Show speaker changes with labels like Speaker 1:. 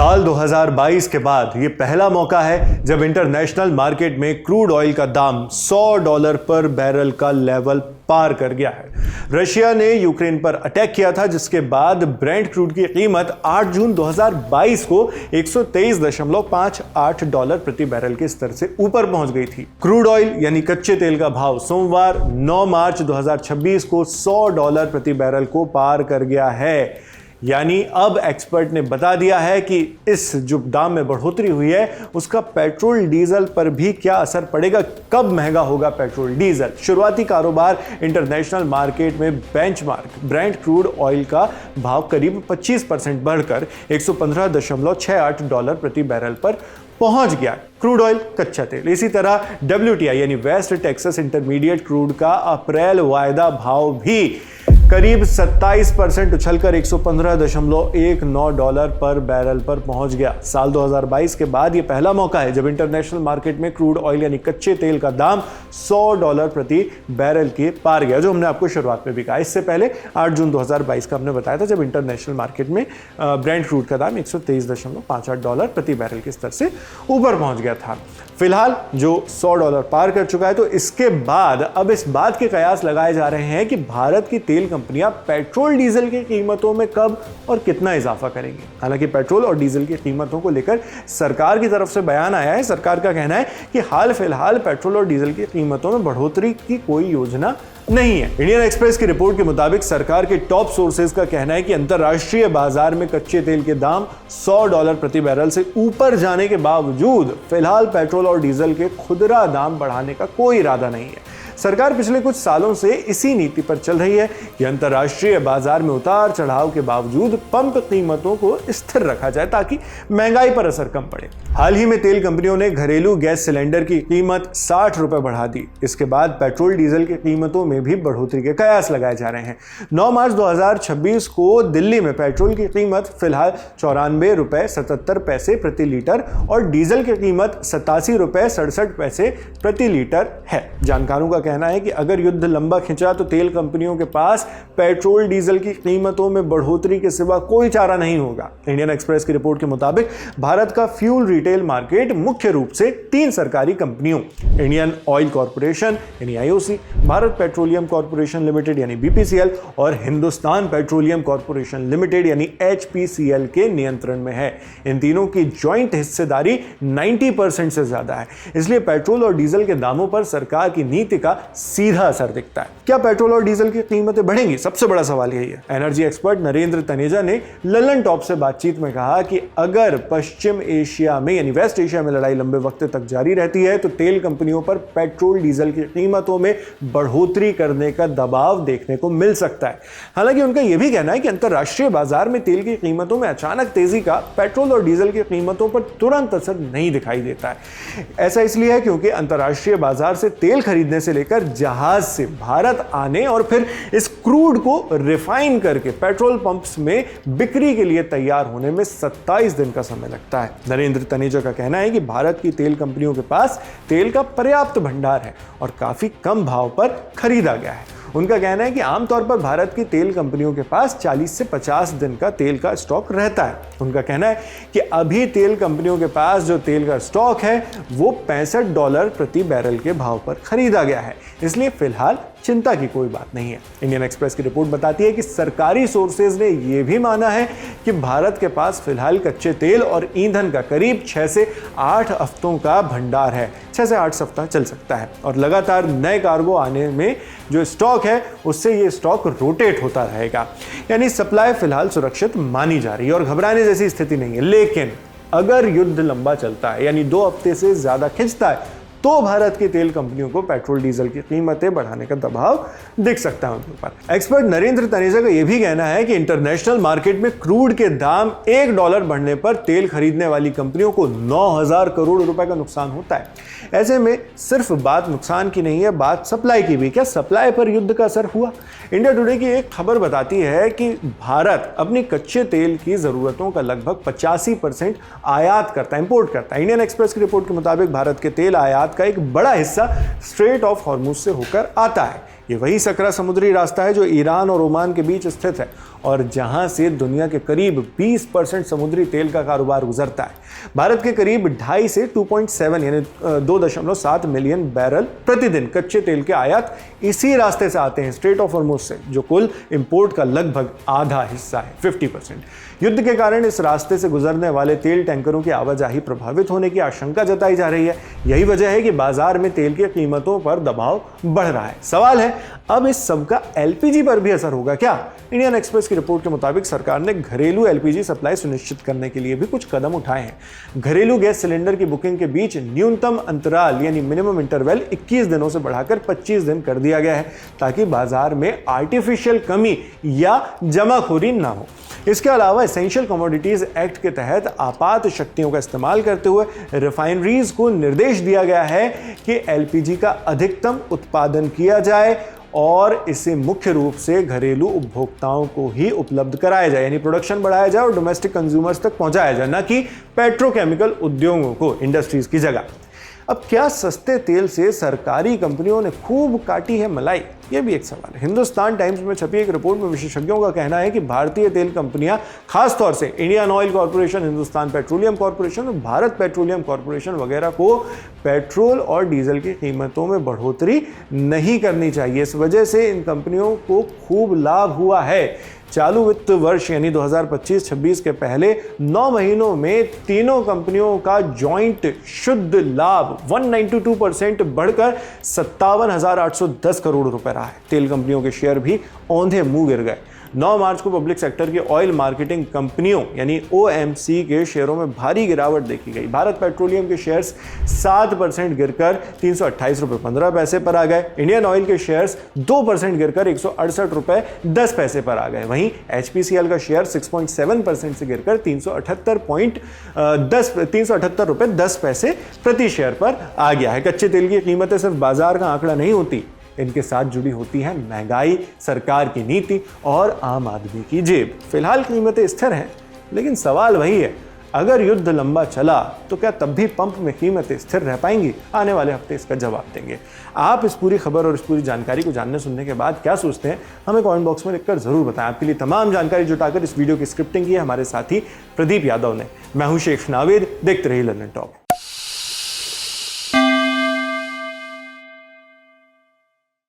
Speaker 1: साल 2022 के बाद ये पहला मौका है जब इंटरनेशनल मार्केट में क्रूड ऑयल का दाम $100 पर बैरल का लेवल पार कर गया है। रशिया ने यूक्रेन पर अटैक किया था, जिसके बाद ब्रेंट क्रूड की कीमत 8 जून 2022 को $123.58 प्रति बैरल के स्तर से ऊपर पहुंच गई थी। क्रूड ऑयल यानी कच्चे तेल का भाव सोमवार 9 मार्च 2026 को $100 प्रति बैरल को पार कर गया है। यानी अब एक्सपर्ट ने बता दिया है कि इस जो दाम में बढ़ोतरी हुई है उसका पेट्रोल डीजल पर भी क्या असर पड़ेगा, कब महंगा होगा पेट्रोल डीजल। शुरुआती कारोबार इंटरनेशनल मार्केट में बेंचमार्क ब्रेंट क्रूड ऑयल का भाव करीब 25% बढ़कर $115.68 प्रति बैरल पर पहुंच गया। क्रूड ऑयल कच्चा तेल। इसी तरह WTI यानी वेस्ट टेक्सास इंटरमीडिएट क्रूड का अप्रैल वायदा भाव भी करीब 27% उछलकर $115.19 पर बैरल पर पहुंच गया। साल 2022 के बाद यह पहला मौका है जब इंटरनेशनल मार्केट में क्रूड ऑयल यानी कच्चे तेल का दाम $100 प्रति बैरल के पार गया, जो हमने आपको शुरुआत में भी कहा। इससे पहले 8 जून 2022 का हमने बताया था जब इंटरनेशनल मार्केट में ब्रेंट क्रूड का दाम $123.58 प्रति बैरल के स्तर से ऊपर पहुंच गया था। फिलहाल जो $100 पार कर चुका है, तो इसके बाद अब इस बात के कयास लगाए जा रहे हैं कि भारत की तेल कंपनियां पेट्रोल डीजल की कीमतों में कब और कितना इजाफा करेंगी। हालांकि पेट्रोल और डीजल की कीमतों को लेकर सरकार की तरफ से बयान आया है। सरकार का कहना है कि हाल फिलहाल पेट्रोल और डीजल की कीमतों में बढ़ोतरी की कोई योजना नहीं है। इंडियन एक्सप्रेस की रिपोर्ट के मुताबिक सरकार के टॉप सोर्सेज का कहना है कि अंतरराष्ट्रीय बाजार में कच्चे तेल के दाम $100 प्रति बैरल से ऊपर जाने के बावजूद फिलहाल पेट्रोल और डीजल के खुदरा दाम बढ़ाने का कोई इरादा नहीं है। सरकार पिछले कुछ सालों से इसी नीति पर चल रही है कि अंतरराष्ट्रीय बाजार में उतार चढ़ाव के बावजूद पंप कीमतों को स्थिर रखा जाए ताकि महंगाई पर असर कम पड़े। हाल ही में तेल कंपनियों ने घरेलू गैस सिलेंडर की कीमत ₹60 बढ़ा दी। इसके बाद पेट्रोल डीजल की कीमतों में भी बढ़ोतरी के कयास लगाए जा रहे हैं। 9 मार्च 2026 को दिल्ली में पेट्रोल की कीमत फिलहाल ₹94.77 प्रति लीटर और डीजल की कीमत ₹87.67 प्रति लीटर है। जानकारों का कहना है कि अगर युद्ध लंबा खिंचा तो तेल कंपनियों के पास पेट्रोल डीजल की कीमतों में बढ़ोतरी के सिवा कोई चारा नहीं होगा। इंडियन एक्सप्रेस की रिपोर्ट के मुताबिक भारत का फ्यूल रिटेल मार्केट मुख्य रूप से 3 सरकारी कंपनियों इंडियन ऑयल कॉर्पोरेशन यानी IOC, Bharat petroleum corporation limited यानी BPCL और हिंदुस्तान पेट्रोलियम कॉर्पोरेशन लिमिटेड यानी HPCL के नियंत्रण में है। इन तीनों की ज्वाइंट हिस्सेदारी 90% से ज्यादा है। इसलिए पेट्रोल और डीजल के दामों पर सरकार की नीति का सीधा असर दिखता है। क्या पेट्रोल और डीजल की कीमतें बढ़ेंगी? सबसे बड़ा सवाल यही है। एनर्जी एक्सपर्ट नरेंद्र तनेजा ने ललन टॉप से बातचीत में कहा कि अगर पश्चिम एशिया में यानी वेस्ट एशिया में लड़ाई लंबे वक्त तक जारी रहती है तो तेल कंपनियों पर पेट्रोल डीजल की कीमतों में बढ़ोतरी करने का दबाव देखने को मिल सकता है। हालांकि उनका यह भी कहना है कि अंतरराष्ट्रीय बाजार में तेल की कीमतों में अचानक तेजी का पेट्रोल और डीजल की कीमतों पर तुरंत असर नहीं दिखाई देता है। ऐसा इसलिए है क्योंकि अंतरराष्ट्रीय बाजार से तेल खरीदने से लेकर जहाज से भारत आने और फिर इस क्रूड को रिफाइन करके पेट्रोल पंप्स में बिक्री के लिए तैयार होने में 27 दिन का समय लगता है। नरेंद्र तनेजा का कहना है कि भारत की तेल कंपनियों के पास तेल का पर्याप्त भंडार है और काफी कम भाव पर खरीदा गया है। उनका कहना है कि आमतौर पर भारत की तेल कंपनियों के पास 40 से 50 दिन का तेल का स्टॉक रहता है। उनका कहना है कि अभी तेल कंपनियों के पास जो तेल का स्टॉक है वो $65 प्रति बैरल के भाव पर खरीदा गया है, इसलिए फिलहाल चिंता की कोई बात नहीं है। इंडियन एक्सप्रेस की रिपोर्ट बताती है कि सरकारी सोर्सेज ने यह भी माना है कि भारत के पास फिलहाल कच्चे तेल और ईंधन का करीब 6 से 8 हफ्तों का भंडार है। 6 से 8 सप्ताह चल सकता है और लगातार नए कार्गो आने में जो स्टॉक है उससे ये स्टॉक रोटेट होता रहेगा। यानी सप्लाई फिलहाल सुरक्षित मानी जा रही है और घबराने जैसी स्थिति नहीं है। लेकिन अगर युद्ध लंबा चलता है यानी 2 हफ्ते से ज्यादा खिंचता है तो भारत की तेल कंपनियों को पेट्रोल डीजल की कीमतें बढ़ाने का दबाव दिख सकता है उनके ऊपर। एक्सपर्ट नरेंद्र तनेजा का यह भी कहना है कि इंटरनेशनल मार्केट में क्रूड के दाम $1 बढ़ने पर तेल खरीदने वाली कंपनियों को 9,000 करोड़ रुपए का नुकसान होता है। ऐसे में सिर्फ बात नुकसान की नहीं है, बात सप्लाई की भी। क्या सप्लाई पर युद्ध का असर हुआ? इंडिया टुडे की एक खबर बताती है कि भारत अपनी कच्चे तेल की जरूरतों का लगभग 85% आयात करता है, इंपोर्ट करता है। इंडियन एक्सप्रेस की रिपोर्ट के मुताबिक भारत के तेल आयात का एक बड़ा हिस्सा स्ट्रेट ऑफ हॉर्मुज से होकर आता है। ये वही सकरा समुद्री रास्ता है जो ईरान और ओमान के बीच स्थित है और जहां से दुनिया के करीब 20% समुद्री तेल का कारोबार गुजरता है। भारत के करीब 2.5 से 2.7 यानी 2.7 मिलियन बैरल प्रतिदिन कच्चे तेल के आयात इसी रास्ते से आते हैं, स्ट्रेट ऑफ हॉर्मुज से, जो कुल इंपोर्ट का लगभग आधा हिस्सा है, 50%। युद्ध के कारण इस रास्ते से गुजरने वाले तेल टैंकरों की आवाजाही प्रभावित होने की आशंका जताई जा रही है। यही वजह है कि बाजार में तेल की कीमतों पर दबाव बढ़ रहा है। सवाल है, अब इस सब का एलपीजी पर भी असर होगा क्या? इंडियन एक्सप्रेस की रिपोर्ट के मुताबिक सरकार ने घरेलू एलपीजी सप्लाई सुनिश्चित करने के लिए भी कुछ कदम उठाए हैं। घरेलू गैस सिलेंडर की बुकिंग के बीच न्यूनतम अंतराल यानी मिनिमम इंटरवल 21 दिनों से बढ़ाकर 25 दिन कर दिया गया है, ताकि बाजार में आर्टिफिशियल कमी या जमाखोरी ना हो। इसके अलावा एसेंशियल कमोडिटीज एक्ट के तहत आपात शक्तियों का इस्तेमाल करते हुए रिफाइनरीज को निर्देश दिया गया है कि एलपीजी का अधिकतम उत्पादन किया जाए और इसे मुख्य रूप से घरेलू उपभोक्ताओं को ही उपलब्ध कराया जाए, यानी प्रोडक्शन बढ़ाया जाए और डोमेस्टिक कंज्यूमर्स तक पहुंचाया जाए, न कि पेट्रोकेमिकल उद्योगों को, इंडस्ट्रीज की जगह। अब क्या सस्ते तेल से सरकारी कंपनियों ने खूब काटी है मलाई? ये भी एक सवाल है। हिंदुस्तान टाइम्स में छपी एक रिपोर्ट में विशेषज्ञों का कहना है कि भारतीय तेल कंपनियां, खासतौर से Indian oil corporation, Hindustan petroleum corporation और भारत पेट्रोलियम कॉर्पोरेशन वगैरह को पेट्रोल और डीजल की कीमतों में बढ़ोतरी नहीं करनी चाहिए। इस वजह से इन कंपनियों को खूब लाभ हुआ है। चालू वित्त वर्ष यानी 2025-26 के पहले 9 महीनों में तीनों कंपनियों का जॉइंट शुद्ध लाभ 192% बढ़कर 57,810 करोड़ रुपए रहा है। तेल कंपनियों के शेयर भी औंधे मुंह गिर गए। 9 मार्च को पब्लिक सेक्टर की ऑयल मार्केटिंग कंपनियों यानी ओएमसी के शेयरों में भारी गिरावट देखी गई। भारत पेट्रोलियम के शेयर्स 7% गिरकर 328 रुपये 15 पैसे पर आ गए। इंडियन ऑयल के शेयर्स 2% गिरकर 168 रुपये 10 पैसे पर आ गए। वहीं एचपीसीएल का शेयर 6.7% से गिरकर 378 रुपये 10 पैसे प्रति शेयर पर आ गया है। कच्चे तेल की कीमतें सिर्फ बाजार का आंकड़ा नहीं होती, इनके साथ जुड़ी होती है महंगाई, सरकार की नीति और आम आदमी की जेब। फिलहाल कीमतें स्थिर हैं, लेकिन सवाल वही है, अगर युद्ध लंबा चला तो क्या तब भी पंप में कीमतें स्थिर रह पाएंगी? आने वाले हफ्ते इसका जवाब देंगे। आप इस पूरी खबर और इस पूरी जानकारी को जानने सुनने के बाद क्या सोचते हैं, हमें कमेंट बॉक्स में लिखकर जरूर बताएं। आपके लिए तमाम जानकारी जुटाकर इस वीडियो की स्क्रिप्टिंग की है हमारे साथी प्रदीप यादव ने। मैं हूं शेख नावेद, देखते रहिए लंदन टॉप।